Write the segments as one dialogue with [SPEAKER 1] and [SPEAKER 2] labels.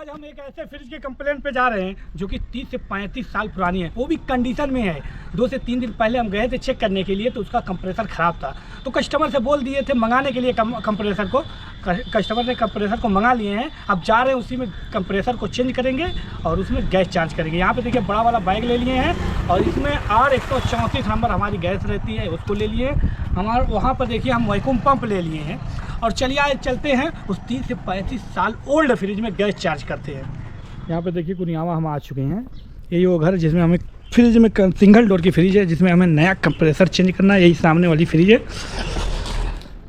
[SPEAKER 1] आज हम एक ऐसे फ्रिज के कंप्लेंट पे जा रहे हैं जो कि 30 से 35 साल पुरानी है, वो भी कंडीशन में है। 2 से 3 दिन पहले हम गए थे चेक करने के लिए, तो उसका कंप्रेसर ख़राब था। तो कस्टमर से बोल दिए थे मंगाने के लिए कंप्रेसर को। कस्टमर ने कंप्रेसर को मंगा लिए हैं। अब जा रहे हैं उसी में कंप्रेसर को चेंज करेंगे और उसमें गैस चार्ज करेंगे। यहाँ पे देखिए बड़ा वाला बैग ले लिए हैं और इसमें R134 नंबर हमारी गैस रहती है, उसको ले लिए। हमारे वहाँ पर देखिए हम वैक्यूम पंप ले लिए हैं और चलिए आज चलते हैं उस 30 से 35 साल ओल्ड फ्रिज में गैस चार्ज करते हैं। यहाँ पे देखिए कुनियावा हम आ चुके हैं। यही वो घर जिसमें हमें फ्रिज में सिंगल डोर की फ्रिज है, जिसमें हमें नया कंप्रेसर चेंज करना है। यही सामने वाली फ्रिज है।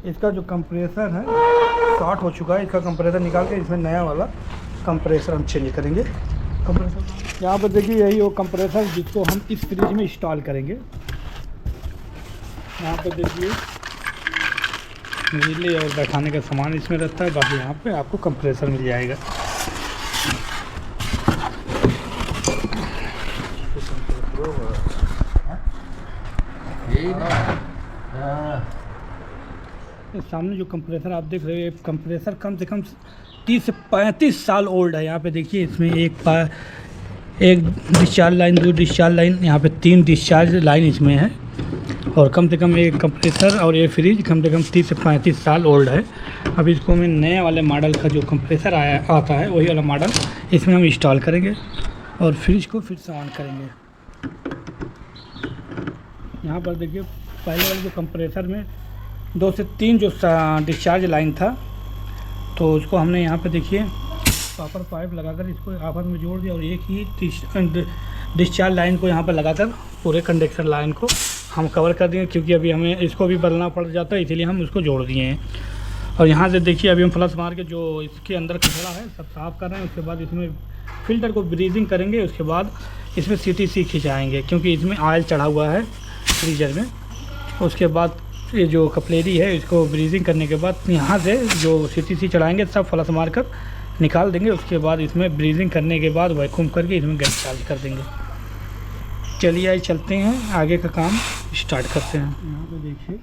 [SPEAKER 1] इसका जो कंप्रेसर है शॉर्ट हो चुका है, इसका कंप्रेसर निकाल के इसमें नया वाला कंप्रेसर हम चेंज करेंगे। कंप्रेसर यहाँ पर देखिए यही वो कंप्रेसर जिसको हम इस फ्रिज में इंस्टॉल करेंगे। यहाँ पर देखिए बिजली और बैठाने का सामान इसमें रहता है, बाकी यहाँ पे आपको कंप्रेसर मिल जाएगा। सामने जो कंप्रेसर आप देख रहे हो, ये कंप्रेसर कम से कम 30 से 35 साल ओल्ड है। यहाँ पे देखिए इसमें एक डिस्चार्ज लाइन, 2 डिस्चार्ज लाइन, यहाँ पे 3 डिस्चार्ज लाइन इसमें है। और कम से कम एक कंप्रेसर और ये फ्रिज कम से कम 30 से 35 साल ओल्ड है। अब इसको हमें नए वाले मॉडल का जो कंप्रेसर आता है वही वाला मॉडल इसमें हम इंस्टॉल करेंगे और फ्रिज को फिर से ऑन करेंगे। यहाँ पर देखिए पहले वाले जो कंप्रेसर में 2 से 3 जो डिस्चार्ज लाइन था, तो उसको हमने यहाँ पे देखिए कॉपर पाइप लगाकर इसको आपस में जोड़ दिया और एक ही डिस्चार्ज लाइन को यहाँ पर लगाकर पूरे कंडक्टर लाइन को हम कवर कर दिए, क्योंकि अभी हमें इसको भी बदलना पड़ जाता है, इसीलिए हम उसको जोड़ दिए हैं। और यहाँ से देखिए अभी हम फ्लश मार के जो इसके अंदर कचरा है सब साफ़ कर रहे हैं। उसके बाद इसमें फ़िल्टर को ब्रीजिंग करेंगे, उसके बाद इसमें CTC खिंचाएँगे, क्योंकि इसमें ऑयल चढ़ा हुआ है फ्रीजर में। उसके बाद ये जो कपलेरी है इसको ब्रीजिंग करने के बाद यहाँ से जो CTC चढ़ाएँगे सब फ्लश मार कर निकाल देंगे। उसके बाद इसमें ब्रीजिंग करने के बाद वैक्यूम करके इसमें गैस चार्ज कर देंगे। चलिए आज चलते हैं, आगे का काम स्टार्ट करते हैं। यहाँ पे देखिए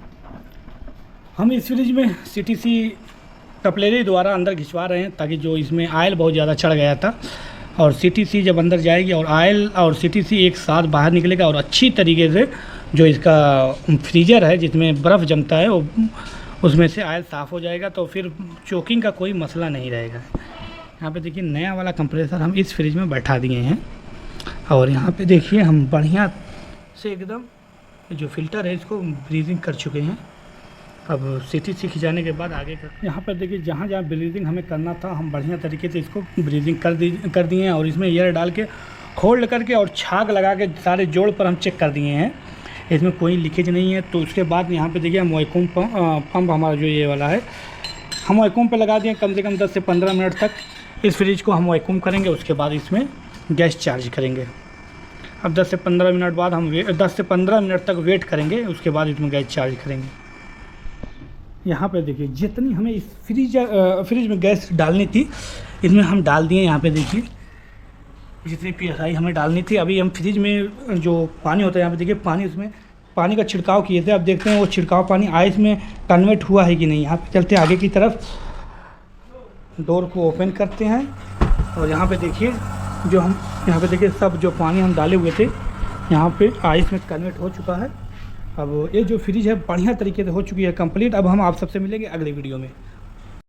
[SPEAKER 1] हम इस फ्रिज में CTC कपलेरी द्वारा अंदर खिंचवा रहे हैं, ताकि जो इसमें ऑयल बहुत ज़्यादा चढ़ गया था और CTC जब अंदर जाएगी और ऑयल और CTC एक साथ बाहर निकलेगा और अच्छी तरीके से जो इसका फ्रीजर है जिसमें बर्फ़ जमता है वो उसमें से ऑयल साफ़ हो जाएगा, तो फिर चोकिंग का कोई मसला नहीं रहेगा। यहाँ पे देखिए नया वाला कंप्रेसर हम इस फ्रिज में बैठा दिए हैं और यहाँ पे देखिए हम बढ़िया से एकदम जो फ़िल्टर है इसको ब्रीजिंग कर चुके हैं। अब CTC खिंचाने के बाद आगे का यहाँ पर देखिए जहाँ जहाँ ब्रीजिंग हमें करना था हम बढ़िया तरीके से इसको ब्रीजिंग कर दिए हैं और इसमें एयर डाल के खोल करके और छाग लगा के सारे जोड़ पर हम चेक कर दिए हैं, इसमें कोई लीकेज नहीं है। तो उसके बाद यहाँ पे देखिए हम वैक्यूम पंप हमारा जो ये वाला है हम वैक्यूम पे लगा दिए। कम से कम 10 से 15 मिनट तक इस फ्रिज को हम वैक्यूम करेंगे, उसके बाद इसमें गैस चार्ज करेंगे। अब 10 से 15 मिनट बाद हम 10 से 15 मिनट तक वेट करेंगे, उसके बाद इसमें गैस चार्ज करेंगे। यहाँ पे देखिए जितनी हमें इस फ्रिज में गैस डालनी थी इसमें हम डाल दिए। यहाँ पे देखिए जितनी PSI हमें डालनी थी। अभी हम फ्रिज में जो पानी होता है यहाँ पे देखिए पानी, उसमें पानी का छिड़काव किए थे। अब देखते हैं वो छिड़काव पानी आइस में कन्वर्ट हुआ है कि नहीं। यहाँ पे चलते आगे की तरफ, डोर को ओपन करते हैं और यहाँ पे देखिए जो हम यहाँ पे देखिए सब जो पानी हम डाले हुए थे यहाँ पे आइस में कन्वर्ट हो चुका है। अब ये जो फ्रिज है बढ़िया तरीके से हो चुकी है कंप्लीट। अब हम आप सबसे मिलेंगे अगले वीडियो में।